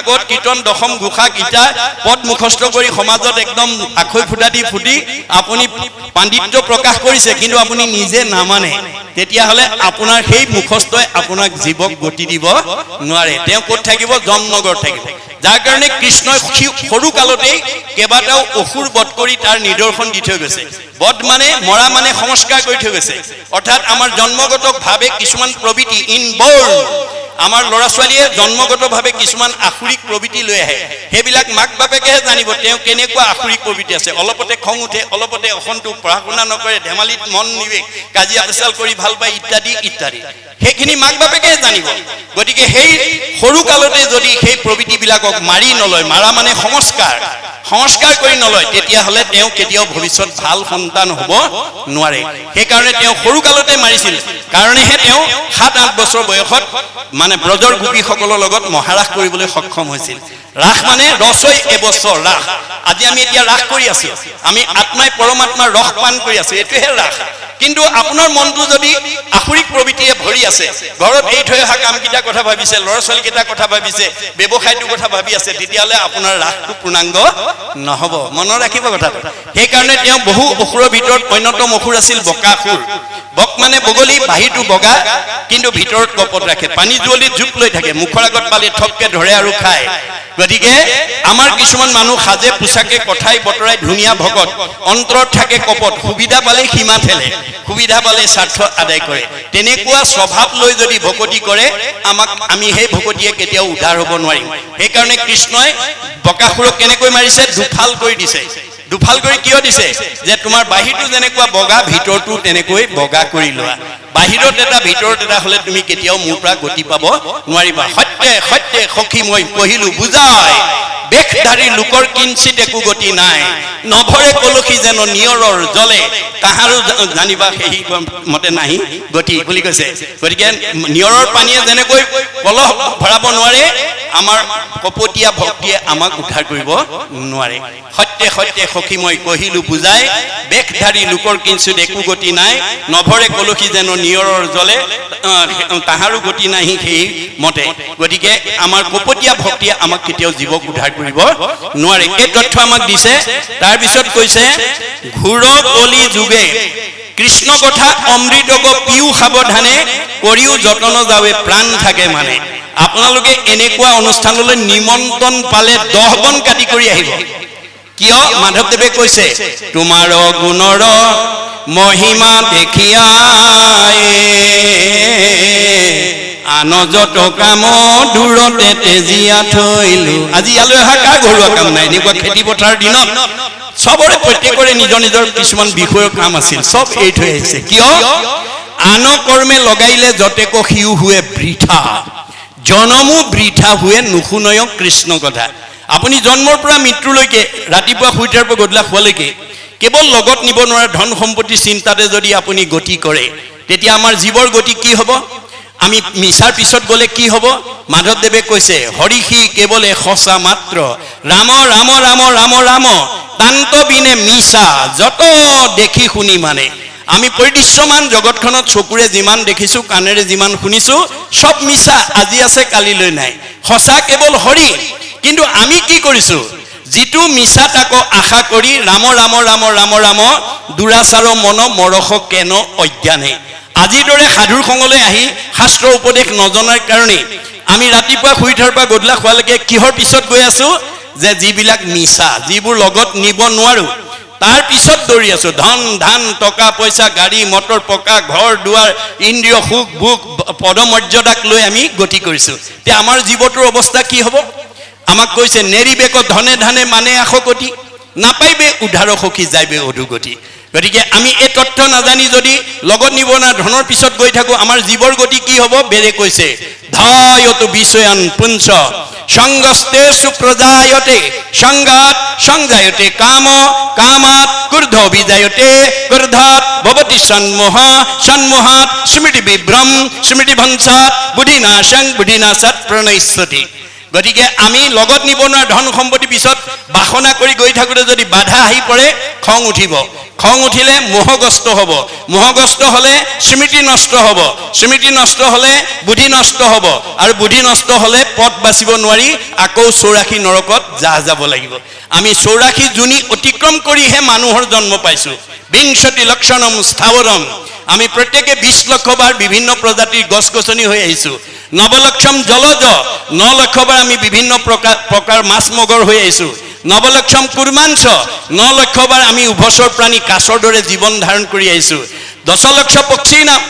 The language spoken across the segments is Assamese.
ভাগৱত কীৰ্তন দশম ঘোষা গীতা পদ মুখস্থ কৰি সমাজত একদম আখৈ ফুটা দি ফুটি আপুনি পাণ্ডিত্য প্ৰকাশ কৰিছে কিন্তু আপুনি নিজে নামানে তেতিয়াহ'লে আপোনাৰ সেই মুখস্থই আপোনাক জীৱক গতি দিব নোৱাৰে তেওঁ ক'ত থাকিব জমনগৰ থাকিব যাৰ কাৰণে কৃষ্ণই সৰু কালতেই কেইবাটাও অসুৰ বধ কৰি তাৰ নিদৰ্শন দি থৈ গৈছে বধ মানে মৰা মানে সংস্কাৰ কৰি থৈ গৈছে অৰ্থাৎ আমাৰ জন্মগতভাৱে কিছুমান প্ৰবৃত্তি ইনবৰ্ন আমাৰ ল'ৰা ছোৱালীয়ে জন্মগতভাৱে কিছুমান আসুৰিক প্ৰবৃত্তি লৈ আহে সেইবিলাক মাক বাপেকেহে জানিব তেওঁ কেনেকুৱা আসুৰিক প্ৰবৃত্তি আছে অলপতে খং উঠে অলপতে অসন্তোষ পঢ়া শুনা নকৰে ধেমালিত মন নিবে কাজিয়া পেচাল কৰি ভাল পায় ইত্যাদি ইত্যাদি সেইখিনি মাক বাপেকেহে জানিব গতিকে সেই সৰু কালতে যদি সেই প্ৰবৃত্তিবিলাকক মাৰি নলয় মাৰা মানে সংস্কাৰ কৰি নলয় তেতিয়াহ'লে তেওঁ কেতিয়াও ভৱিষ্যত ভাল সন্তান হ'ব নোৱাৰে সেইকাৰণে তেওঁ সৰু কালতে মাৰিছিল কাৰণেহে তেওঁ 7-8 বছৰ বয়সত মানে ব্ৰজৰ গোপীসকলৰ লগত মহাৰাস কৰিবলৈ সক্ষম হৈছিল ৰাস মানে ৰসই এবছৰ ৰাস আজি আমি এতিয়া ৰাস কৰি আছো আমি আত্মাই পৰমাত্মাৰ ৰস পান কৰি আছো এইটোহে ৰাস কিন্তু আপোনাৰ মনটো যদি আসুৰিক প্ৰবৃত্তিয়ে ভৰি আছে ঘৰত এই থৈ অহা কামকেইটা কথা ভাবিছে ল'ৰা ছোৱালীকেইটা কথা ভাবিছে ব্যৱসায়টোৰ কথা ভাবি আছে তেতিয়াহ'লে আপোনাৰ ৰাসটো পূৰ্ণাংগ নহ'ব মনত ৰাখিব কথাটো সেইকাৰণে তেওঁ বহু অসুৰৰ ভিতৰত অন্যতম অসুৰ আছিল বকাসুৰ বক মানে বগলী বাহিৰটো বগা কিন্তু ভিতৰত কপট ৰাখে পানী জুৱলিত জোপ লৈ থাকে মুখৰ আগত পালে থপকে ধৰে আৰু খায় গতিকে আমাৰ কিছুমান মানুহ সাজে পোছাকে কথাই বতৰাই ধুনীয়া ভকত অন্তৰত থাকে কপট সুবিধা পালে সীমা ঠেলে সুবিধা পালে স্বাৰ্থ আদায় কৰে তেনেকুৱা স্বভাৱ লৈ যদি ভকতি কৰে আমি সেই ভকতিয়ে কেতিয়াও উদ্ধাৰ হ'ব নোৱাৰিম সেইকাৰণে কৃষ্ণই বকাসুৰক কেনেকৈ মাৰিছে দুফাল কৰি দিছে দুফাল কৰি কিয় দিছে যে তোমাৰ বাহিৰটো যেনেকুৱা বগা ভিতৰটো তেনেকৈ বগা কৰি লোৱা বাহিৰত এটা ভিতৰত এটা হ'লে তুমি কেতিয়াও মোৰ পৰা গতি পাব নোৱাৰিবা সত্যে সত্যে সখী মই কহিলো বুজাই বেশধাৰী লোকৰ কিঞ্চিত একো গতি নাই নভৰে কলসী যেন নিয়ৰৰ জলে তাহাৰো জানিবা সেই মতে নাহি গতি বুলি কৈছে গতিকে নিয়ৰৰ পানীয়ে যেনেকৈ কলহ ভৰাব নোৱাৰে আমাৰ কপটীয়া ভক্তিয়ে আমাক উদ্ধাৰ কৰিব নোৱাৰে সত্যে সত্যে সখী মই কহিলো বুজাই বেশধাৰী লোকৰ কিঞ্চিত একো গতি নাই নভৰে কলসী যেন নিয়ৰৰ জলে তাহাৰো গতি নাহি সেই মতে গতিকে আমাৰ কপটীয়া ভক্তিয়ে আমাক কেতিয়াও জীৱক উদ্ধাৰ কৰিব নোৱাৰে এই তথ্য আমাক দিছে তাৰ পিছত কৈছে ঘূৰ কলি যুগে কৃষ্ণ কথা অমৃতক পিউ সাৱধানে কৰিও যতন যাৱে প্ৰাণ থাকে মানে আপোনালোকে এনেকুৱা অনুষ্ঠানলৈ নিমন্ত্ৰণ পালে 10 বন কাটি কৰি আহিব কিয় মাধৱদেৱে কৈছে তোমাৰ গুণৰ মহিমা দেখিয়াই আন যত কাম দূৰতে তেজিয়া থৈলো আজি ইয়ালৈ অহা কাৰ ঘৰুৱা কাম নাই এনেকুৱা খেতি পথাৰ দিনত সবৰে প্ৰত্যেকৰে নিজৰ নিজৰ কিছুমান বিষয়ৰ কাম আছিল সব এই থৈ আহিছে কিয় আন কৰ্মে লগাইলে যতেক সিউ হুৱে বৃথা জনমো বৃথা হুৱে নুশুনয় কৃষ্ণ কথা আপুনি জন্মৰ পৰা মৃত্যুলৈকে ৰাতিপুৱা শুইতাৰ পৰা গধূলা শুৱালৈকে কেৱল লগত নিব নোৱাৰা ধন সম্পত্তি চিন্তাতে যদি আপুনি গতি কৰে তেতিয়া আমাৰ জীৱৰ গতি কি হ'ব আমি মিছাৰ পিছত গলে কি হ'ব মাধৱদেৱে কৈছে হৰিষি কেৱলে সঁচা মাত্ৰ ৰাম ৰাম ৰাম ৰাম ৰাম তান্ত বিনে মিছা যত দেখি শুনি মানে আমি পৰিদৃশ্যমান জগতখনত চকুৰে যিমান দেখিছো কাণেৰে যিমান শুনিছো সব মিছা আজি আছে কালিলৈ নাই সঁচা কেৱল হৰি কিন্তু আমি কি কৰিছো जितु मिसा ताको आशा करी राम राम राम राम राम दुराचार मन मरख केन अज्ञाने आजिर दरे साधुर संगले आही शास्त्र उपदेश नजनार कारणे आमी रातिपुवा शुई उठार পৰা গধূলা খোৱালৈকে কিহৰ পিছত গৈ আছো যে যিবিলাক মিছা যিবোৰ লগত নিব নোৱাৰো तार पिছত दौड़ी आसो धन धान टका पैसा गाड़ी मटर पका घर दुआर इंद्रिय सुख भोग पदमर्यादाक লৈ আমি গতি কৰিছো তে আমাৰ জীৱটোৰ অৱস্থা কি হ'ব আমাক কৈছে নেৰিবেক ধনে ধনে মানে আখকতি নাপাইবে উদ্ধাৰ সখী যাইবে অধুগতি গতিকে আমি এই তথ্য নাজানি যদি লগত নিব না ধনৰ পিছত গৈ থাকো আমাৰ জীৱৰ গতি কি হ'ব বেৰে কৈছে ধায়তু বিষয়ান পুঞ্চ সংগস্তে সুপ্রজায়তে সংগাত সংজায়তে কাম কামাত ক্রোধ বিজায়তে ক্রোধাত ভবতি সন্মোহ সন্মোহাত স্মৃতি বিভ্রম স্মৃতি ভঞ্চাত বুদ্ধিনাশং বুদ্ধিনাশাত প্রণয়স্যতি গতিকে আমি লগত নিব নোৱাৰা ধন সম্পত্তি পিছত বাসনা কৰি গৈ থাকোতে যদি বাধা আহি পৰে খং উঠিব খং উঠিলে মোহগ্ৰস্ত হ'ব, মোহগ্ৰস্ত হ'লে স্মৃতি নষ্ট হ'ব, স্মৃতি নষ্ট হ'লে বুদ্ধি নষ্ট হ'ব, আৰু বুদ্ধি নষ্ট হ'লে পথ বাচিব নোৱাৰি আকৌ 84 নৰকত যাব লাগিব। আমি 84 যোনি অতিক্ৰম কৰিহে মানুহৰ জন্ম পাইছোঁ। বিংশতি লক্ষণম স্থাৱৰম, আমি প্ৰত্যেকে 20 লক্ষবাৰ বিভিন্ন প্ৰজাতিৰ গছ গছনি হৈ আহিছোঁ। নৱলক্ষম জলজ, 9 লক্ষবাৰ আমি বিভিন্ন প্ৰকাৰ মাছ মগৰ হৈ আহিছোঁ। নৱলক্ষম কুৰ্মাংশ, 9 লক্ষবাৰ আমি উভচৰ প্ৰাণী কাছৰ দৰে জীৱন ধাৰণ কৰি আহিছোঁ। 10 লক্ষ পক্ষী নাম,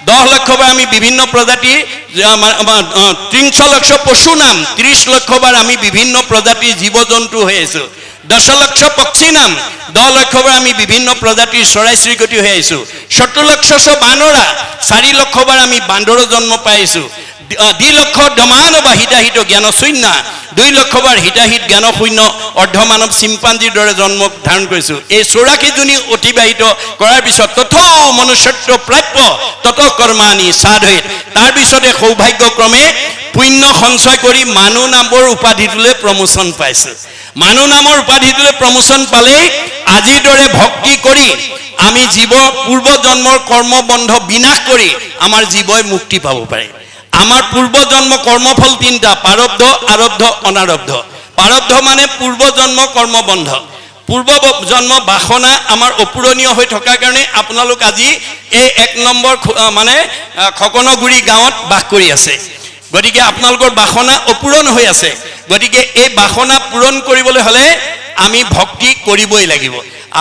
10 লক্ষবাৰ আমি বিভিন্ন প্ৰজাতিৰ 30 লক্ষ পশু নাম, 30 লক্ষবাৰ আমি বিভিন্ন প্ৰজাতিৰ জীৱ জন্তু হৈ আহিছোঁ। 10 লক্ষ পক্ষী নাম, 10 লক্ষবাৰ আমি বিভিন্ন প্ৰজাতিৰ চৰাই চিৰিকটি হৈ আহিছোঁ। 70 লক্ষ বানৰা, 4 লক্ষবাৰ আমি বান্দৰৰ জন্ম পাইছোঁ। 2 লক্ষ দমানবা হিতাহিত জ্ঞান শূন্য, 2 লক্ষবাৰ হিতাহিত জ্ঞান শূন্য অৰ্ধমানৱ চিম্পাঞ্জীৰ দৰে জন্ম ধাৰণ কৰিছোঁ। এই 84 জনী অতিবাহিত কৰাৰ পিছত তথ মনুষ্যত্ব প্ৰাপ্য তত কৰ্মাণি সাধয়েত, তাৰপিছতে সৌভাগ্যক্ৰমে পুণ্য সঞ্চয় কৰি মানুহ নামৰ উপাধিটোলৈ প্ৰমোচন পাইছোঁ। মানুহ নামৰ উপাধিটোলৈ প্ৰমোচন পালেই আজিৰ দৰে ভক্তি কৰি আমি জীৱৰ পূৰ্ব জন্মৰ কৰ্মবন্ধ বিনাশ কৰি আমাৰ জীৱই মুক্তি পাব পাৰে। আমাৰ পূৰ্ব জন্ম কৰ্মফল 3টা, প্ৰাৰব্ধ, আৰব্ধ, অনাৰব্ধ। প্ৰাৰব্ধ মানে পূৰ্ব জন্ম কৰ্মবন্ধ, পূৰ্ব জন্ম বাসনা আমাৰ অপূৰণীয় হৈ থকাৰ কাৰণে আপোনালোক আজি এই 1 নম্বৰ মানে খকনগুৰি গাঁৱত বাস কৰি আছে। গতিকে আপোনালোকৰ বাসনা অপূৰণ হৈ আছে। গতিকে এই বাসনা পূৰণ কৰিবলৈ হ'লে আমি ভক্তি কৰিবই লাগিব।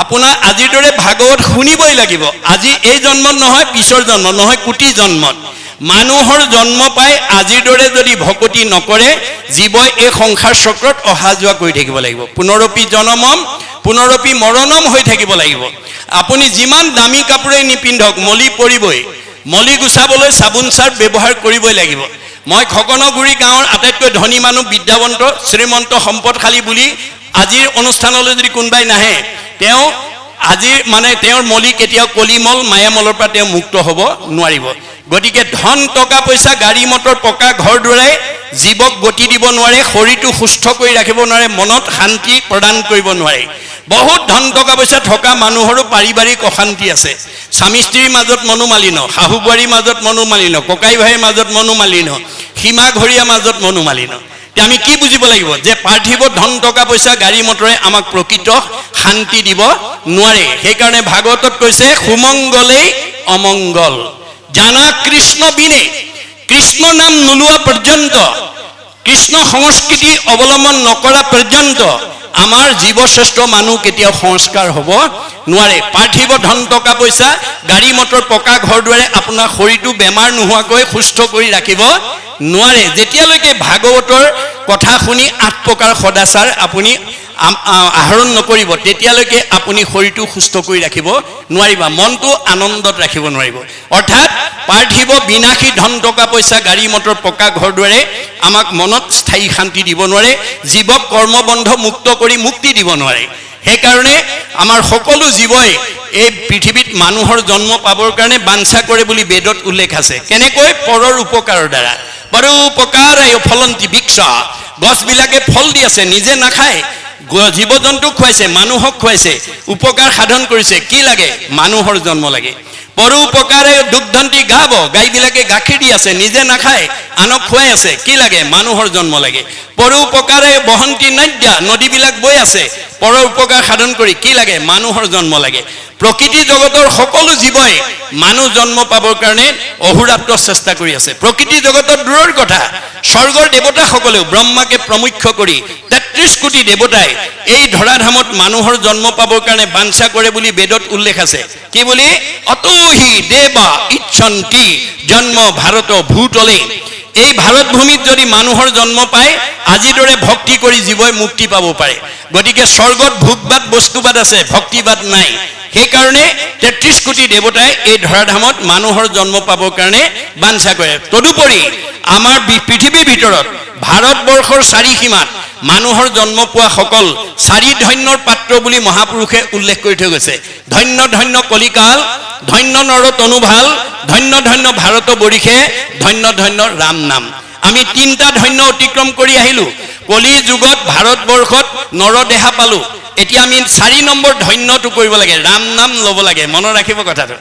আপোনাৰ আজিৰ দৰে ভাগৱত শুনিবই লাগিব। আজি এই জন্মত নহয়, পিছৰ জন্ম নহয়, কোটি জন্মত। মানুহৰ জন্ম পাই আজিৰ দৰে যদি ভকতি নকৰে জীৱই এই সংসাৰ চক্ৰত অহা যোৱা কৰি থাকিব লাগিব। পুনৰপি জনমম পুনৰপি মৰণম হৈ থাকিব লাগিব। আপুনি যিমান দামী কাপোৰে নিপিন্ধক মলি পৰিবই, মলি গুচাবলৈ চাবোন চাৰ্ফ ব্যৱহাৰ কৰিবই লাগিব। মই খকনগুৰি গাঁৱৰ আটাইতকৈ ধনী মানুহ, বিদ্যাৱন্ত, শ্ৰীমন্ত, সম্পদশালী বুলি আজিৰ অনুষ্ঠানলৈ যদি কোনোবাই নাহে, তেওঁ আজিৰ মানে তেওঁৰ মলি কেতিয়াও কলিমল মায়ামলৰ পৰা তেওঁ মুক্ত হ'ব নোৱাৰিব। গতিকে ধন টকা পইচা গাড়ী মটৰ পকা ঘৰ দুৱাৰে জীৱক গতি দিব নোৱাৰে, শৰীৰটো সুস্থ কৰি ৰাখিব নোৱাৰে, মনত শান্তি প্ৰদান কৰিব নোৱাৰে। বহুত ধন টকা পইচা থকা মানুহৰো পাৰিবাৰিক অশান্তি আছে। স্বামী স্ত্ৰীৰ মাজত মনোমালিন্য, শাহু বোৱাৰীৰ মাজত মনোমালিন্য, ককাই ভাইৰ মাজত মনোমালিন্য, সীমা ঘৰীয়া মাজত মনোমালিন্য। আমি কি বুজিব লাগিব যে পাৰ্থিৱ ধন টকা পইচা গাড়ী মটৰে আমাক প্ৰকৃত শান্তি দিব নোৱাৰে। সেইকাৰণে ভাগৱতত কৈছে সুমংগলেই অমংগল, জানা কৃষ্ণ বিনে, কৃষ্ণ নাম নোলোৱা পৰ্যন্ত, কৃষ্ণ সংস্কৃতি অৱলম্বন নকৰা পৰ্যন্ত আমাৰ জীৱশ্ৰেষ্ঠ মানুহ কেতিয়াও সংস্কাৰ হ'ব নোৱাৰে। পাৰ্থিৱ ধন টকা পইচা গাড়ী মটৰ পকা ঘৰ দুৱাৰে আপোনাৰ শৰীৰটো বেমাৰ নোহোৱাকৈ সুস্থ কৰি ৰাখিব নোৱাৰে। যেতিয়ালৈকে ভাগৱতৰ কথা শুনি 8 প্ৰকাৰ সদাচাৰ আপুনি আহৰণ নকৰিব তেতিয়ালৈকে আপুনি শৰীৰটো সুস্থ কৰি ৰাখিব নোৱাৰিব, মনটো আনন্দত ৰাখিব নোৱাৰিব। অৰ্থাৎ পাৰ্থিৱ বিনাশী ধন টকা পইচা গাড়ী মটৰ পকা ঘৰ দুৱাৰে আমাক মনত স্থায়ী শান্তি দিব নোৱাৰে, জীৱক কৰ্মবন্ধ মুক্ত কৰি মুক্তি দিব নোৱাৰে। সেইকাৰণে আমাৰ সকলো জীৱই এই পৃথিৱীত মানুহৰ জন্ম পাবৰ কাৰণে বাঞ্ছা কৰে বুলি বেদত উল্লেখ আছে। কেনেকৈ? পৰৰ উপকাৰৰ দ্বাৰা। পৰোপকাৰায় ফলন্তি বৃক্ষ, গছবিলাকে ফল দি আছে, নিজে নাখায়, জীৱ জন্তুক খুৱাইছে, মানুহক খুৱাইছে, উপকাৰ সাধন কৰিছে। কি লাগে? মানুহৰ জন্ম লাগে। পৰোপকাৰে দুগ্ধন্তি গাব, গাইবিলাকে গাখীৰ দি আছে, নিজে নাখায়, আনক খুৱাই আছে। কি লাগে? মানুহৰ জন্ম লাগে। পৰোপকাৰে বহন্তি নদ্যা, নদীবিলাক বৈ আছে পৰৰ উপকাৰ সাধন কৰি। কি লাগে? মানুহৰ জন্ম লাগে। প্ৰকৃতি জগতৰ সকলো জীৱই মানুহ জন্ম পাবৰ কাৰণে অহোৰাত্ৰ চেষ্টা কৰি আছে। প্ৰকৃতি জগতৰ দূৰৰ কথা, স্বৰ্গৰ দেৱতাসকলেও ব্ৰহ্মাকে প্ৰমুখ্য কৰি 33 কোটি দেৱতাই এই ধৰাধামত মানুহৰ জন্ম পাবৰ কাৰণে বাঞ্ছা কৰে বুলি বেদত উল্লেখ আছে। কি বুলি? অতহি দেৱা ইচ্ছন্তি জন্ম ভাৰত ভূতলে। এই ভাৰত ভূমিত যদি মানুহৰ জন্ম পায় আজিৰ দৰে ভক্তি কৰি জীৱই মুক্তি পাব পাৰে। গতিকে স্বৰ্গত ভোগবাদ বস্তুবাদ আছে, ভক্তিবাদ নাই। সেইকাৰণে 33 কোটি দেৱতাই এই ধৰাধামত মানুহৰ জন্ম পাবৰ কাৰণে বাঞ্ছা কৰে। তদুপৰি আমাৰ পৃথিৱীৰ ভিতৰত ভাৰতবৰ্ষৰ 4 সীমাত মানুহৰ জন্ম পোৱা সকল 4 ধন্যৰ পাত্ৰ বুলি মহাপুৰুষে উল্লেখ কৰি থৈ গৈছে। ধন্য ধন্য কলিকাল, ধন্য নৰ তনুভাল, ধন্য ধন্য ভাৰত বৰিষে, ধন্য ধন্য ৰাম নাম। আমি 3টা ধন্য অতিক্ৰম কৰি আহিলোঁ। কলি যুগত ভাৰতবৰ্ষত নৰদেহা পালোঁ, এতিয়া আমি 4 নম্বৰ ধন্যটো কৰিব লাগে, ৰাম নাম ল'ব লাগে। মনত ৰাখিব কথাটো,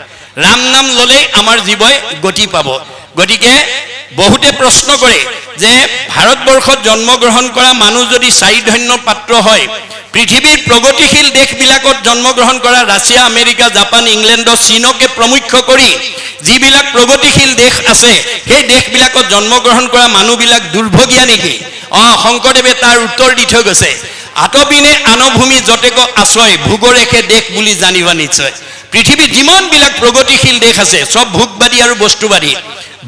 ৰাম নাম ল'লেই আমাৰ জীৱই গতি পাব। গতিকে বহুতে প্ৰশ্ন কৰে যে ভাৰতবৰ্ষত জন্মগ্ৰহণ কৰা মানুহ যদি 4 ধন্য পাত্ৰ হয়, পৃথিৱীৰ প্ৰগতিশীল দেশবিলাকত জন্মগ্ৰহণ কৰা ৰাছিয়া, আমেৰিকা, জাপান, ইংলেণ্ড, চীনকে প্ৰমুখ্য কৰি যিবিলাক প্ৰগতিশীল দেশ আছে, সেই দেশবিলাকত জন্মগ্ৰহণ কৰা মানুহবিলাক দুৰ্ভগীয়া নেকি? শংকৰদেৱে তাৰ উত্তৰ দি থৈ গৈছে, আতপিনে আনভূমি যতেক আশ্ৰয়, ভোগৰেখে দেশ বুলি জানিবা নিশ্চয়। পৃথিৱীত যিমানবিলাক প্ৰগতিশীল দেশ আছে চব ভোগবাদী আৰু বস্তুবাদী।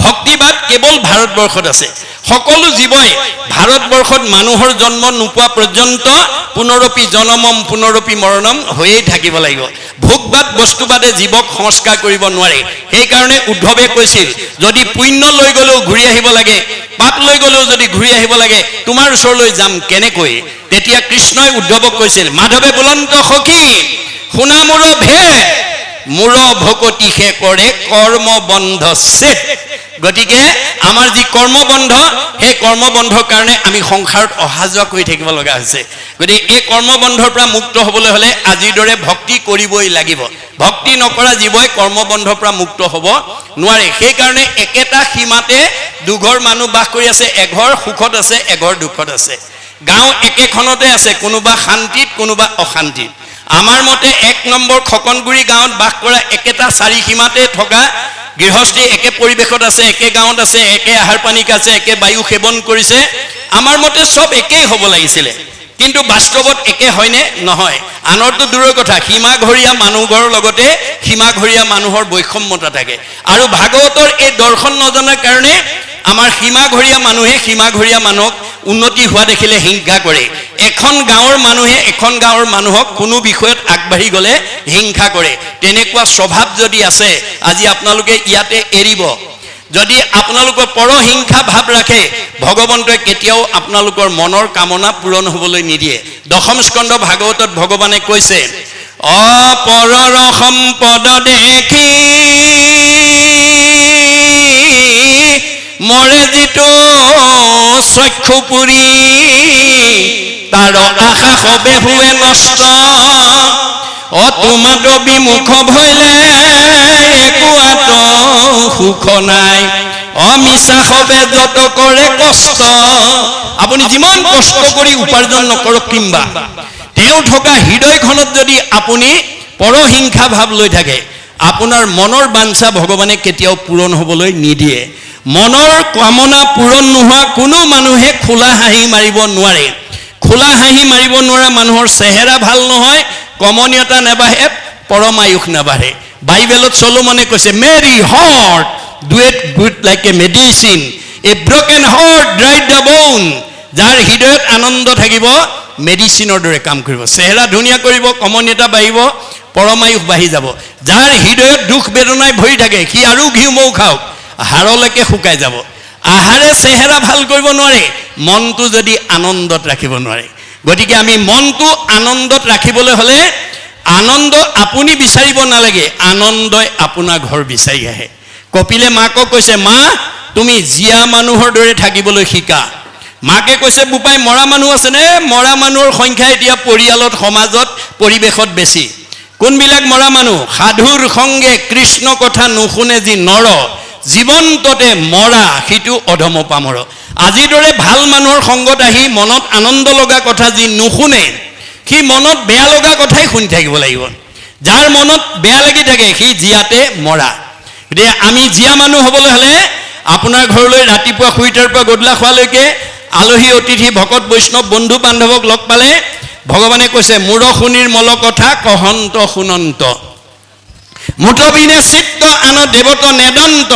ভক্তিবাদ কেৱল ভাৰতবৰ্ষত আছে। সকলো জীৱই ভাৰতবৰ্ষত মানুহৰ জন্ম নোপোৱা পৰ্যন্ত পুনৰপি জনমম পুনৰপি মৰণম হৈয়ে থাকিব লাগিব। ভোগবাদ বস্তুবাদে জীৱক সংস্কাৰ কৰিব নোৱাৰে। সেইকাৰণে উদ্ধৱে কৈছিল, যদি পুণ্য লৈ গ'লেও ঘূৰি আহিব লাগে, পাপ লৈ গ'লেও যদি ঘূৰি আহিব লাগে, তোমাৰ ওচৰলৈ যাম কেনেকৈ? তেতিয়া কৃষ্ণই উদ্ধৱক কৈছিল, মাধৱে বুলন্ত সখী শুনা মোৰ ভেদ, মোৰ ভকতিহে কৰে কৰ্মবন্ধ ছেদ। গতিকে আমাৰ যি কৰ্মবন্ধ, সেই কৰ্মবন্ধৰ কাৰণে আমি সংসাৰত অহা যোৱা কৰি থাকিব লগা হৈছে। গতিকে এই কৰ্মবন্ধৰ পৰা মুক্ত হ'বলৈ হ'লে আজিৰ দৰে ভক্তি কৰিবই লাগিব। ভক্তি নকৰা জীৱই কৰ্মবন্ধৰ পৰা মুক্ত হ'ব নোৱাৰে। সেইকাৰণে একেটা সীমাতে দুঘৰ মানুহ বাস কৰি আছে, এঘৰ সুখত আছে, এঘৰ দুখত আছে। গাঁও একেখনতে আছে, কোনোবা শান্তিত, কোনোবা অশান্তিত। আমাৰ মতে 1 নম্বৰ খকনগুৰি গাঁৱত বাস কৰা একেটা 4 সীমাতে থকা গৃহস্থী একে পৰিৱেশত আছে, একে গাঁৱত আছে, একে আহাৰ পানী খাইছে, একে বায়ু সেৱন কৰিছে। আমাৰ মতে চব একেই হ'ব লাগিছিলে, কিন্তু বাস্তৱত একে হয়নে? নহয়। আনৰতো দূৰৰ কথা, সীমাঘৰীয়া মানুহঘৰৰ লগতে সীমাঘৰীয়া মানুহৰ বৈষম্যতা থাকে। আৰু ভাগৱতৰ এই দৰ্শন নজনাৰ কাৰণে আমাৰ সীমাঘৰীয়া মানুহে সীমাঘৰীয়া মানুহক উন্নতি হোৱা দেখিলে হিংসা কৰে। এখন গাঁৱৰ মানুহে এখন গাঁৱৰ মানুহক কোনো বিষয়ত আগবাঢ়ি গ'লে হিংসা কৰে। তেনেকুৱা স্বভাৱ যদি আছে, আজি আপোনালোকে ইয়াতে এৰিব। যদি আপোনালোকৰ পৰহিংসা ভাৱ ৰাখে, ভগৱন্তই কেতিয়াও আপোনালোকৰ মনৰ কামনা পূৰণ হ'বলৈ নিদিয়ে। 10ম স্কন্ধ ভাগৱতত ভগৱানে কৈছে, অপৰৰ সম্পদ দেখি মৰে যিটো চক্ষু পুৰি, তাৰ আশা সবে হুৱে নষ্ট, তোমাত বিমুখ ভৈলে একোৱাত সুখ নাই, মিছা সবে যত কৰে কষ্ট। আপুনি যিমান কষ্ট কৰি উপাৰ্জন নকৰক কিম্বা, তেওঁ থকা হৃদয়খনত যদি আপুনি পৰহিংসা ভাৱ লৈ থাকে, আপোনাৰ মনৰ বাঞ্ছা ভগৱানে কেতিয়াও পূৰণ হ'বলৈ নিদিয়ে। মনৰ কামনা পূৰণ নোহোৱা কোনো মানুহে খোলা হাঁহি মাৰিব নোৱাৰে। খোলা হাঁহি মাৰিব নোৱাৰা মানুহৰ চেহেৰা ভাল নহয়, কমনীয়তা নেবাঢ়ে, পৰমায়ুস নাবাঢ়ে। বাইবেলত চলোমনে কৈছে, merry heart do it good like a medicine, a broken heart dry the bone. যাৰ হৃদয়ত আনন্দ থাকিব, মেডিচিনৰ দৰে কাম কৰিব। চেহেৰা ধুনীয়া কৰিব, কমনীয়তা বাঢ়িব, পৰমায়ুস বাঢ়ি যাব। যাৰ হৃদয়ত দুখ বেদনাই ভৰি থাকে, সি আৰু ঘিউ মৌ খাওক, হাড়লৈকে শুকাই যাব। আহাৰে চেহেৰা ভাল কৰিব নোৱাৰে, মনটো যদি আনন্দত ৰাখিব নোৱাৰে। গতিকে আমি মনটো আনন্দত ৰাখিবলৈ হ'লে আনন্দ আপুনি বিচাৰিব নালাগে, আনন্দই আপোনাৰ ঘৰ বিচাৰি আহে। কপিলে মাকক কৈছে, মা তুমি জীয়া মানুহৰ দৰে থাকিবলৈ শিকা। মাকে কৈছে, বোপাই মৰা মানুহ আছেনে? মৰা মানুহৰ সংখ্যা এতিয়া পৰিয়ালত, সমাজত, পৰিৱেশত বেছি। কোনবিলাক মৰা মানুহ? সাধুৰ সংগে কৃষ্ণ কথা নুশুনে যি নৰ, জীৱন্ততে মৰা সিটো অধম পামৰ। আজিৰ দৰে ভাল মানুহৰ সংগত আহি মনত আনন্দ লগা কথা যি নুশুনে, সি মনত বেয়া লগা কথাই শুনি থাকিব লাগিব। যাৰ মনত বেয়া লাগি থাকে, সি জীয়াতে মৰা। গতিকে আমি জীয়া মানুহ হ'বলৈ হ'লে আপোনাৰ ঘৰলৈ ৰাতিপুৱা শুই উঠাৰ পৰা গধূলা খোৱালৈকে আলহী অতিথি ভকত বৈষ্ণৱ বন্ধু বান্ধৱক লগ পালে ভগৱানে কৈছে, মূৰ শুনিৰ মল কথা কহন্ত শুনন্ত, মুঠবিনে চিত্ত আন দেৱত নেদন্ত,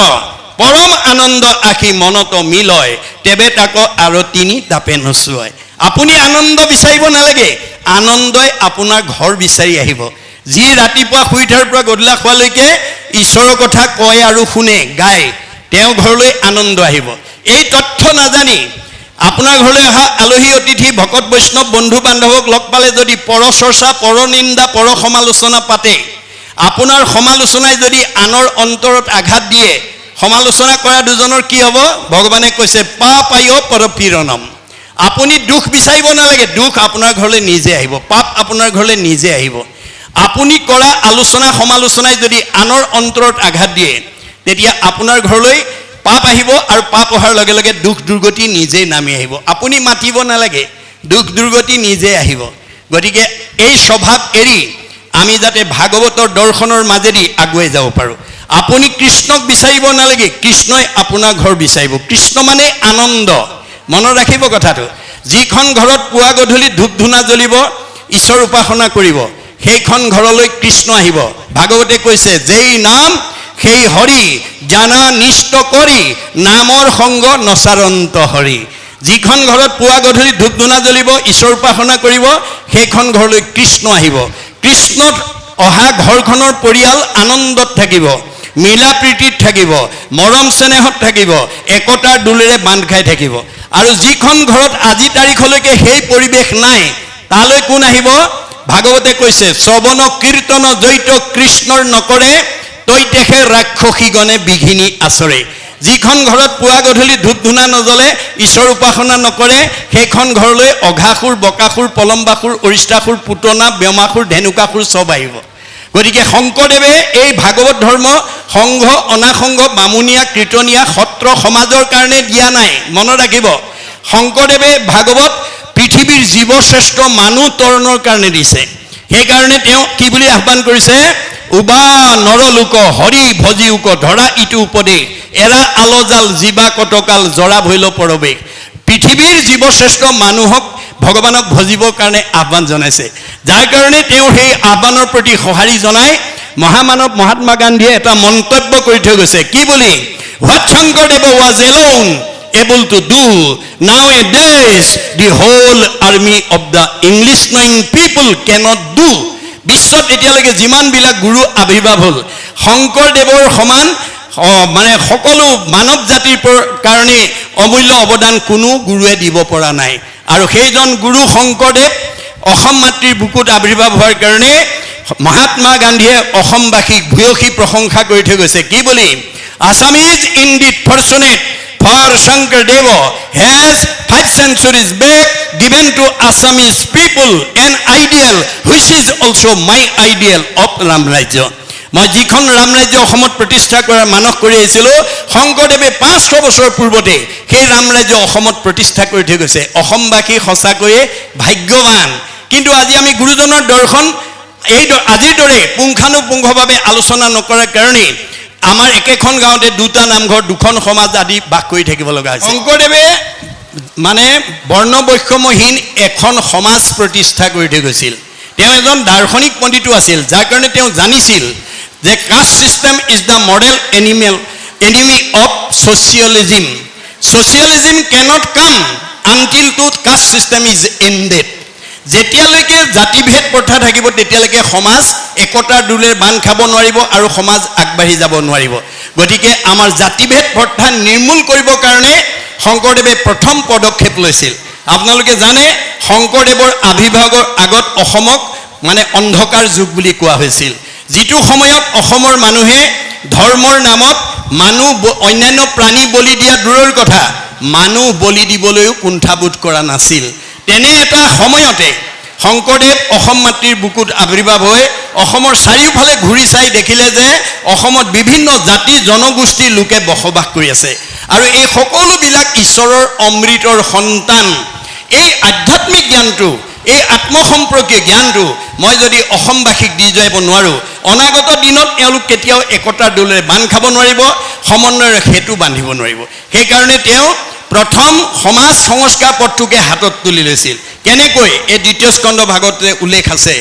পৰম আনন্দ আখি মনত মিলয়, তেবে তাক আৰু তিনি তাপে নচুৱায়। আপুনি আনন্দ বিচাৰিব নালাগে, আনন্দই আপোনাৰ ঘৰ বিচাৰি আহিব। যি ৰাতিপুৱা শুই উঠাৰ পৰা গধূলা খোৱালৈকে ঈশ্বৰৰ কথা কয় আৰু শুনে, গায়, তেওঁ ঘৰলৈ আনন্দ আহিব। এই তথ্য নাজানি আপোনাৰ ঘৰলৈ অহা আলহী অতিথি ভকত বৈষ্ণৱ বন্ধু বান্ধৱক লগ পালে যদি পৰচৰ্চা, পৰনিন্দা, পৰ সমালোচনা পাতে, আপোনাৰ সমালোচনাই যদি আনৰ অন্তৰত আঘাত দিয়ে, সমালোচনা কৰা দুজনৰ কি হ'ব? ভগৱানে কৈছে, পাপায় পৰপীড়নম, আপুনি দুখ বিচাৰিব নালাগে, দুখ আপোনাৰ ঘৰলৈ নিজে আহিব, পাপ আপোনাৰ ঘৰলৈ নিজে আহিব। আপুনি কৰা আলোচনা সমালোচনাই যদি আনৰ অন্তৰত আঘাত দিয়ে, তেতিয়া আপোনাৰ ঘৰলৈ পাপ আহিব, আৰু পাপ অহাৰ লগে লগে দুখ দুৰ্গতি নিজেই নামি আহিব। আপুনি মাতিব নালাগে, দুখ দুৰ্গতি নিজে আহিব। গতিকে এই স্বভাৱ এৰি আমি যাতে ভাগৱতৰ দৰ্শনৰ মাজেদি আগুৱাই যাব পাৰোঁ। আপুনি কৃষ্ণক বিচাৰিব নালাগে, কৃষ্ণই আপোনাৰ ঘৰ বিচাৰিব। কৃষ্ণ মানে আনন্দ, মনত ৰাখিব কথাটো। যিখন ঘৰত পুৱা গধূলি ধূপ ধূনা জ্বলিব, ঈশ্বৰ উপাসনা কৰিব, সেইখন ঘৰলৈ কৃষ্ণ আহিব। ভাগৱতে কৈছে, যেই নাম সেই হৰি, জানা নিষ্ট কৰি, নামৰ সংগ নচাৰন্ত হৰি। যিখন ঘৰত পুৱা গধূলি ধূপ ধূনা জ্বলিব, ঈশ্বৰ উপাসনা কৰিব, সেইখন ঘৰলৈ কৃষ্ণ আহিব। কৃষ্ণত অহা ঘৰখনৰ পৰিয়াল আনন্দত থাকিব, মিলা প্ৰীতিত থাকিব, মৰম চেনেহত থাকিব, একতাৰ দোলেৰে বান্ধ খাই থাকিব। আৰু যিখন ঘৰত আজি তাৰিখলৈকে সেই পৰিৱেশ নাই, তালৈ কোন আহিব? ভাগৱতে কৈছে, শ্ৰৱণ কীৰ্তন জৈত কৃষ্ণৰ নকৰে, তৈতেষে ৰাক্ষসীগণে বিঘিনি আচৰে। যিখন ঘৰত পুৱা গধূলি ধূপ ধূনা নজ্বলে, ঈশ্বৰ উপাসনা নকৰে, সেইখন ঘৰলৈ অঘাসুৰ, বকাসুৰ, পলম্বাসুৰ, অৰিষ্টাসুৰ, পুতনা, ব্যমাসুৰ, ধেনুকাসুৰ চব আহিব। গতিকে শংকৰদেৱে এই ভাগৱত ধৰ্ম সংঘ, অনাসংঘ, বামুণীয়া, কীৰ্তনীয়া, সত্ৰ সমাজৰ কাৰণে দিয়া নাই, মনত ৰাখিব। শংকৰদেৱে ভাগৱত পৃথিৱীৰ জীৱশ্ৰেষ্ঠ মানুহ তৰণৰ কাৰণে দিছে। সেইকাৰণে তেওঁ কি বুলি আহ্বান কৰিছে? উবা নৰলোক হৰি ভজিউক, ধৰা ইটো উপদেশ, এৰা আলজাল জীৱা কটকাল, জৰা ভৈল পৰৱেশ। পৃথিৱীৰ জীৱশ্ৰেষ্ঠ মানুহক ভগৱানক ভজিবৰ কাৰণে আহ্বান জনাইছে। যাৰ কাৰণে তেওঁ সেই আহ্বানৰ প্ৰতি সঁহাৰি জনাই মহামানৱ মহাত্মা গান্ধীয়ে এটা মন্তব্য কৰি থৈ গৈছে। কি বুলি? What Sankardev was alone able to do, nowadays the whole army of the English knowing people cannot do. বিশ্বত এতিয়ালৈকে যিমানবিলাক গুৰু আৱিৰ্ভাৱ হ'ল, শংকৰদেৱৰ সমান মানে সকলো মানৱ জাতিৰ কাৰণে অমূল্য অৱদান কোনো গুৰুৱে দিব পৰা নাই। আৰু সেইজন গুৰু শংকৰদেৱ অসম মাতৃৰ বুকুত আৱিৰ্ভাৱ হোৱাৰ কাৰণে মহাত্মা গান্ধীয়ে অসমবাসীক ভূয়সী প্ৰশংসা কৰি থৈ গৈছে। কি বুলি? Assamese indeed fortunate, for Shankardeva has 5 centuries back given to Assamese people an ideal which is also my ideal of Ramrajya. মই যিখন ৰামৰাজ্য অসমত প্ৰতিষ্ঠা কৰাৰ মানস কৰি আহিছিলোঁ, শংকৰদেৱে 500 বছৰ পূৰ্বতে সেই ৰামৰাজ্য অসমত প্ৰতিষ্ঠা কৰি থৈ গৈছে। অসমবাসী সঁচাকৈয়ে ভাগ্যৱান। কিন্তু আজি আমি গুৰুজনৰ দৰ্শন এই আজিৰ দৰে পুংখানুপুংখভাৱে আলোচনা নকৰাৰ কাৰণে আমাৰ একেখন গাঁৱতে দুটা নামঘৰ, দুখন সমাজ আদি বাস কৰি থাকিব লগা হৈছে। শংকৰদেৱে মানে বৰ্ণ বৈষম্যহীন এখন সমাজ প্ৰতিষ্ঠা কৰি থৈ গৈছিল। তেওঁ এজন দাৰ্শনিক পণ্ডিতো আছিল, যাৰ কাৰণে তেওঁ জানিছিল যে caste system is the model enemy of socialism. Socialism cannot come until to caste system is ended. যেতিয়ালৈকে জাতিভেদ প্ৰথা থাকিব, তেতিয়ালৈকে সমাজ একতাৰ দোলেৰে বান্ধ খাব নোৱাৰিব আৰু সমাজ আগবাঢ়ি যাব নোৱাৰিব। গতিকে আমাৰ জাতিভেদ প্ৰথা নিৰ্মূল কৰিবৰ কাৰণে শংকৰদেৱে প্ৰথম পদক্ষেপ লৈছিল। আপোনালোকে জানে, শংকৰদেৱৰ আৱিৰ্ভাৱৰ আগত অসমক মানে অন্ধকাৰ যুগ বুলি কোৱা হৈছিল। যিটো সময়ত অসমৰ মানুহে ধৰ্মৰ নামত মানুহ অন্যান্য প্ৰাণী বলি দিয়া দূৰৰ কথা, মানুহ বলি দিবলৈও কুণ্ঠাবোধ কৰা নাছিল। তেনে এটা সময়তে শংকৰদেৱ অসম মাতৃৰ বুকুত আৱিৰ্ভাৱ হৈ অসমৰ চাৰিওফালে ঘূৰি চাই দেখিলে যে অসমত বিভিন্ন জাতি জনগোষ্ঠীৰ লোকে বসবাস কৰি আছে, আৰু এই সকলোবিলাক ঈশ্বৰৰ অমৃতৰ সন্তান। এই আধ্যাত্মিক জ্ঞানটো, এই আত্মসম্পৰ্কীয় জ্ঞানটো মই যদি অসমবাসীক দি যাব নোৱাৰোঁ, অনাগত দিনত এওঁলোক কেতিয়াও একতাৰ দোলেৰে বান্ধ খাব নোৱাৰিব, সমন্বয়ৰ সেতু বান্ধিব নোৱাৰিব। সেইকাৰণে তেওঁ প্ৰথম সমাজ সংস্কাৰ পথটোকে হাতত তুলি লৈছিল। কেনেকৈ? এই দ্বিতীয় স্কন্ধ ভাগৱতে উল্লেখ আছে।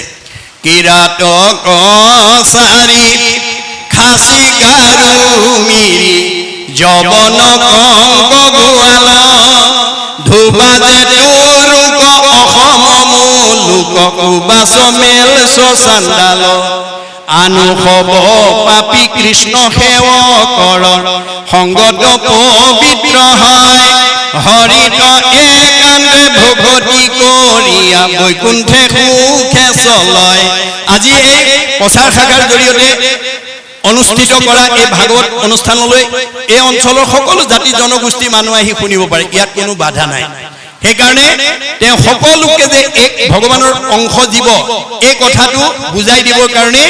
কিৰাত কছাৰী খাচী গাৰু মিৰি যবন কংক গোৱাল ধুবাজে তোৰুক অসম লোক কুবাচ মেল চান্দাল আনু হব পাপী কৃষ্ণ সেৱকৰ সংগত পবিত্ৰ হয় হৰিত একান্তে ভগতি কৰিয়া বৈকুণ্ঠে সুখে চলয়। আজি এই প্ৰচাৰ শাখাৰ জৰিয়তে অনুষ্ঠিত কৰা এই ভাগৱত অনুষ্ঠানলৈ এই অঞ্চলৰ সকলো জাতি জনগোষ্ঠী মানুহ আহি শুনিব পাৰে, ইয়াত কোনো বাধা নাই। সেইকাৰণে তেওঁ সকলোকে যে এক ভগৱানৰ অংশ জীৱ এই কথাটো বুজাই দিবৰ কাৰণে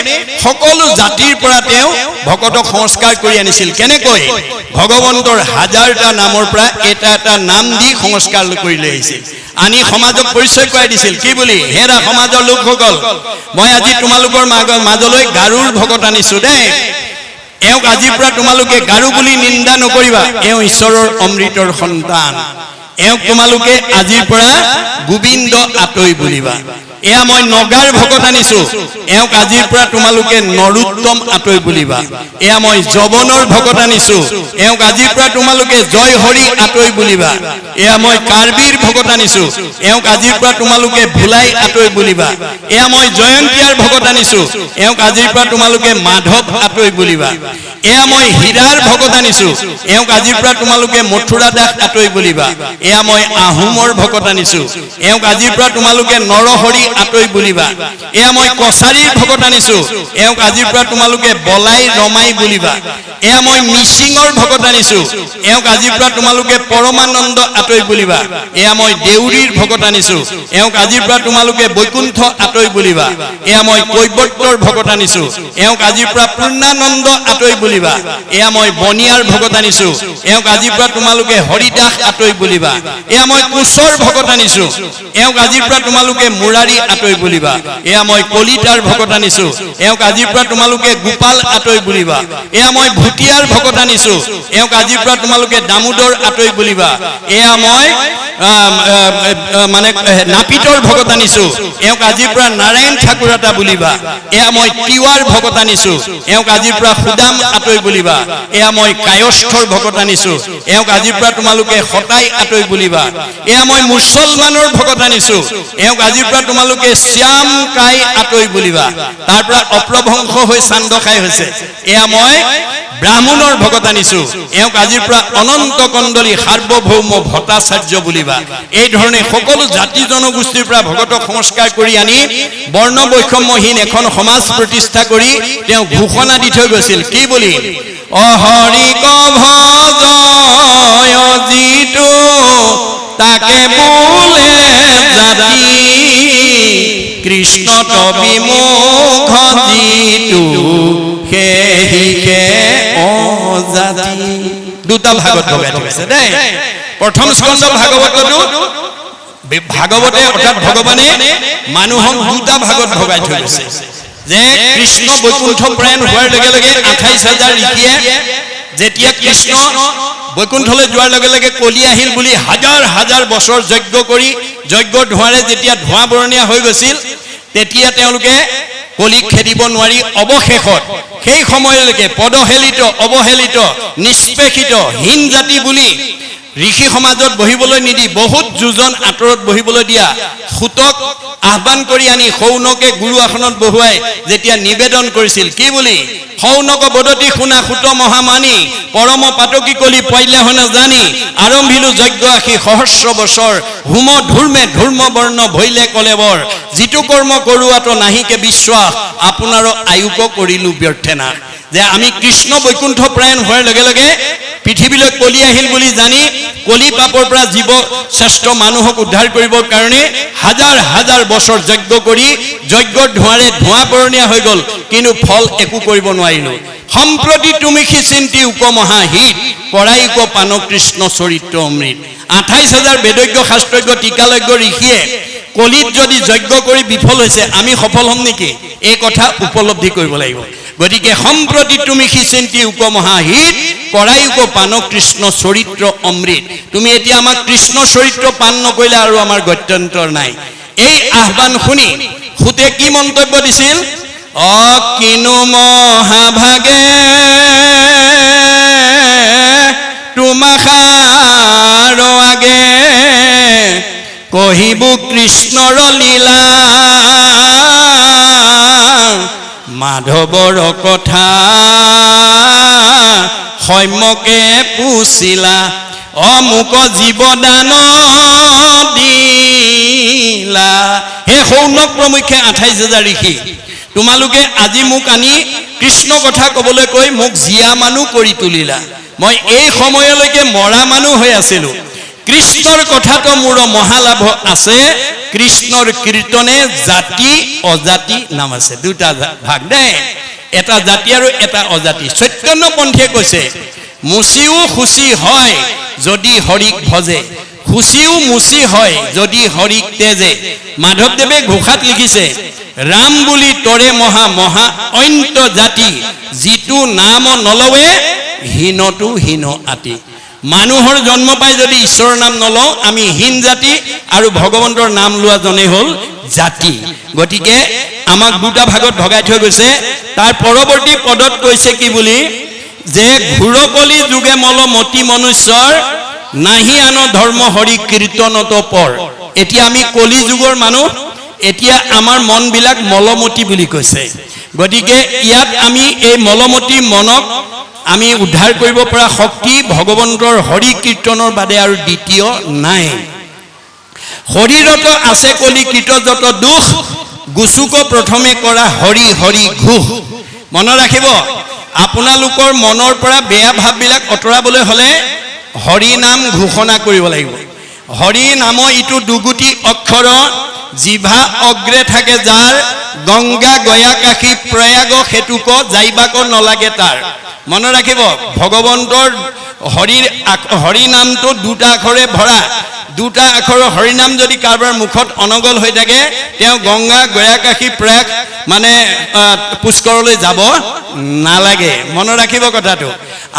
সকলো জাতিৰ পৰা তেওঁ ভকতক সংস্কাৰ কৰি আনিছিল কেনেকৈ ভগৱন্তৰ হাজাৰটা নামৰ পৰা এটা এটা নাম দি সংস্কাৰ কৰি লৈ আহিছিল আনি সমাজক পৰিচয় কৰাই দিছিল কি বুলি হেৰা সমাজৰ লোকসকল মই আজি তোমালোকৰ মাজলৈ গাৰুৰ ভকত আনিছো দেই এওঁক আজিৰ পৰা তোমালোকে গাৰু বুলি নিন্দা নকৰিবা এওঁ ঈশ্বৰৰ অমৃতৰ সন্তান এওঁক তোমালোকে আজিৰ পৰা গোবিন্দ আতৈ বুলিবা এয়া মই নগাৰ ভকত আনিছো এওঁক আজিৰ পৰা তোমালোকে নৰোত্তম আতৈ বুলিবা এয়া মই জৱনৰ ভকত আনিছো এওঁক আজিৰ পৰা তোমালোকে জয় হৰি আতৈ বুলিবা এয়া মই কাৰ্বিৰ ভকত আনিছো এওঁক আজিৰ পৰা তোমালোকে ভুলাই আতৈ বুলিবা এয়া মই জয়ন্তীয়াৰ ভকত আনিছো এওঁক আজিৰ পৰা তোমালোকে মাধৱ আতৈ বুলিবা এয়া মই হীৰাৰ ভকত আনিছো এওঁক আজিৰ পৰা তোমালোকে মথুৰা দাস আতৈ বুলিবা এয়া মই আহোমৰ ভকত আনিছো এওঁক আজিৰ পৰা তোমালোকে নৰহৰি আতৈ বুলিবা এয়া মই কছাৰীৰ ভকত আনিছো এওঁক আজিৰ পৰা তোমালোকে বলাই ৰমাই বুলিবা এয়া মই মিচিঙৰ ভকত আনিছো এওঁক আজিৰ পৰা তোমালোকে পৰমানন্দ আতৈ বুলিবা এয়া মই দেউৰীৰ ভকত আনিছো এওঁক আজিৰ পৰা তোমালোকে বৈকুণ্ঠ আতৈ বুলিবা এয়া মই কৈবৰ্তৰ ভকত আনিছো এওঁক আজিৰ পৰা পূৰ্ণানন্দ আতৈ বুলিবা এয়া মই বনিয়াৰ ভকত আনিছো এওঁক আজিৰ পৰা তোমালোকে হৰিদাস আতৈ বুলিবা এয়া মই কোচৰ ভকত আনিছো এওঁক আজিৰ পৰা তোমালোকে মুৰাৰী আতৈ বুলিবা এয়া মই কলিতাৰ ভকত আনিছো এওঁক আজিৰ পৰা তোমালোকে গোপাল আতৈ বুলিবা এয়া মই ভুটিয়াৰ ভকত আনিছো এওঁক আজিৰ পৰা তোমালোকে দামোদৰ আতৈ বুলিবা এয়া মই মানে নাপিতৰ ভকত আনিছো এওঁক আজিৰ পৰা নাৰায়ণ ঠাকুৰতা বুলিবা এয়া মই তিৱাৰ ভকত আনিছো এওঁক আজিৰ পৰা সুদাম আতৈ বুলিবা এয়া মই কায়স্থৰ ভকত আনিছো এওঁক আজিৰ পৰা তোমালোকে হতাই আতৈ বুলিবা এয়া মই মুছলমানৰ ভকত আনিছো এওঁক আজিৰ পৰা তোমালোকে শ্যাম কাই আতৈ বুলিবা তাৰ পৰা অপ্ৰভংশ হৈ চান্দ খাই হৈছে এয়া মই ব্ৰাহ্মণৰ ভকত আনিছো এওঁক আজিৰ পৰা অনন্ত কণ্ডলী সাৰ্বভৌম ভট্টাচাৰ্য বুলিবা এই ধৰণে সকলো জাতি জনগোষ্ঠীৰ পৰা ভকতক সংস্কাৰ কৰি আনি বৰ্ণ বৈষম্যহীন এখন সমাজ প্ৰতিষ্ঠা কৰি তেওঁ ঘোষণা দি থৈ গৈছিল কি বুলি অহৰিক ভজয় যিটো তাকে বোলে জাতি কৃষ্ণ বিমুখ যিটো সেহিকে অজাতি দুটা ভাগত ভগাই থৈছে দেই প্ৰথম স্কন্ধ ভাগৱতটো ভাগৱতে অৰ্থাৎ ভগৱানে মানুহক দুটা ভাগত ভগাই থৈছে যে কৃষ্ণ বৈকুণ্ঠ প্ৰায়ণ হোৱাৰ লগে লগে ২৮,০০০ ঋষিয়ে যেতিয়া কৃষ্ণ বৈকুণ্ঠলৈ যোৱাৰ লগে লগে কলি আহিল বুলি হাজাৰ হাজাৰ বছৰ যজ্ঞ কৰি যজ্ঞৰ ধোঁৱাৰে যেতিয়া ধোঁৱা বৰণীয়া হৈ গৈছিল তেতিয়া তেওঁলোকে কলিক খেদিব নোৱাৰি অৱশেষত সেই সময়লৈকে পদহেলিত অৱহেলিত নিষ্পেষিত হীন জাতি বুলি ঋষি সমাজত বহিবলৈ নিদি বহুত যোজন আঁতৰত বহিবলৈ দিয়া সুতক আহ্বান কৰি আনি সৌনকে গুৰু আসনত বহুৱাই যেতিয়া নিবেদন কৰিছিল কি বুলি সৌনক বদতি শুনা সুত মহামানী পৰম পাতকী কলি পইলা হন জানি আৰম্ভিলো যজ্ঞ আশী সহস্ৰ বছৰ হুম ধূৰ্মে ধূৰ্ম বৰ্ণ ভৈলে কলেবৰ যিটো কৰ্ম কৰোৱাটো নাহিকে বিশ্বাস আপোনাৰ আয়ুক কৰিলো ব্যৰ্থে না যে আমি কৃষ্ণ বৈকুণ্ঠ প্ৰায়ণ হোৱাৰ লগে লগে পৃথিৱীলৈ কলি আহিল বুলি জানি কলি পাপৰ পৰা জীৱ শ্ৰেষ্ঠ মানুহক উদ্ধাৰ কৰিবৰ কাৰণে হাজাৰ হাজাৰ বছৰ যজ্ঞ কৰি যজ্ঞৰ ধোঁৱাৰে ধোঁৱা বৰণীয়া হৈ গ'ল কিন্তু ফল একো কৰিব নোৱাৰিলো সম্প্ৰতি তুমি চিন্তি উপমহা হিত কৰাইক পান কৃষ্ণ চৰিত্ৰ অমৃত ২৮,০০০ বেদজ্ঞ শাস্ত্ৰজ্ঞ টিকালজ্ঞ ঋষিয়ে কলিত যদি যজ্ঞ কৰি বিফল হৈছে আমি সফল হ'ম নেকি এই কথা উপলব্ধি কৰিব লাগিব গতিকে সম্প্ৰতি তুমি চিন্তি উপমহা হিত কৰাইক পান কৃষ্ণ চৰিত্ৰ অমৃত তুমি এতিয়া আমাক কৃষ্ণ চৰিত্ৰ পান নকৰিলে আৰু আমাৰ গত্যন্তৰ নাই এই আহ্বান শুনি সুতে কি মন্তব্য দিছিল কিনো মহাভাগে তোমাখাৰ আগে কহিবু কৃষ্ণৰ লীলা মাধৱৰ কথা সম্যকে পুছিলা অমুক জীৱদান দিলা হে সৌনক প্ৰমুখ্যে ২৮,০০০ ঋষি তোমালোকে আজি মোক আনি কৃষ্ণ কথা ক'বলৈ কৈ মোক জীয়া মানুহ কৰি তুলিলা মই এই সময়লৈকে মৰা মানুহ হৈ আছিলো কৃষ্ণৰ কথাটো মোৰ মহালাভ আছে কৃষ্ণৰ কীৰ্তনে জাতি অজাতি নাম আছে দুটা ভাগ দেই এটা জাতি আৰু এটা অজাতি চৈতন্যপন্থীয়ে কৈছে মুচিও খুচি হয় যদি হৰিক ভজে খুচিও মুচি হয় যদি হৰিক তেজে মাধৱদেৱে ঘোষাত লিখিছে ৰাম বুলি তৰে মহা মহা অন্ত জাতি যিটো নাম নলৱে হীনটো হীন আতি মানুহৰ জন্ম পাই যদি ঈশ্বৰৰ নাম নলওঁ আমি হীন জাতি আৰু ভগৱন্তৰ নাম লোৱা জনে হ'ল জাতি গতিকে আমাক দুটা ভাগত ভগাই থৈ গৈছে তাৰ পৰৱৰ্তী পদত কৈছে কি বুলি যে ঘূৰকলি যুগে মল মতি মনুষ্যৰ নাহি আন ধৰ্ম হৰি কীৰ্তনত পৰ এতিয়া আমি কলি যুগৰ মানুহ এতিয়া আমাৰ মনবিলাক মলমতি বুলি কৈছে গতিকে ইয়াত আমি এই মলমতি মনক আমি উদ্ধাৰ কৰিব পৰা শক্তি ভগৱন্তৰ হৰি কীৰ্তনৰ বাদে আৰু দ্বিতীয় নাই শৰীৰত আছে কলি কীট যত দুখ গুচুক প্ৰথমে কৰা হৰি হৰি ঘোষ মনত ৰাখিব আপোনালোকৰ মনৰ পৰা বেয়া ভাৱবিলাক অতৰাবলৈ হলে হৰি নাম ঘোষণা কৰিব লাগিব হৰি নামৰ ইটো দুগুটি অক্ষৰ জিভা অগ্ৰে থাকে যাৰ গংগা গয়া কাশী প্ৰয়াগ সেতুক যাইবাক নলাগে তাৰ মনত ৰাখিব ভগৱন্তৰ হৰি নামটো দুটা আখৰে ভৰা দুটা আখৰৰ হৰি নাম যদি কাৰোবাৰ মুখত অনগল হৈ থাকে তেওঁ গংগা গয়া কাশী প্ৰয়াগ মানে পুষ্কৰলৈ যাব নালাগে মনত ৰাখিব কথাটো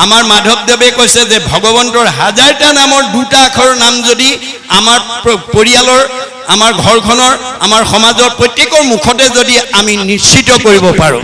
আমাৰ মাধৱদেৱে কৈছে যে ভগৱন্তৰ হাজাৰটা নামৰ দুটা আখৰৰ নাম যদি আমাৰ পৰিয়ালৰ আমাৰ ঘৰখনৰ আমাৰ সমাজৰ প্ৰত্যেকৰ মুখতে যদি আমি নিশ্চিত কৰিব পাৰোঁ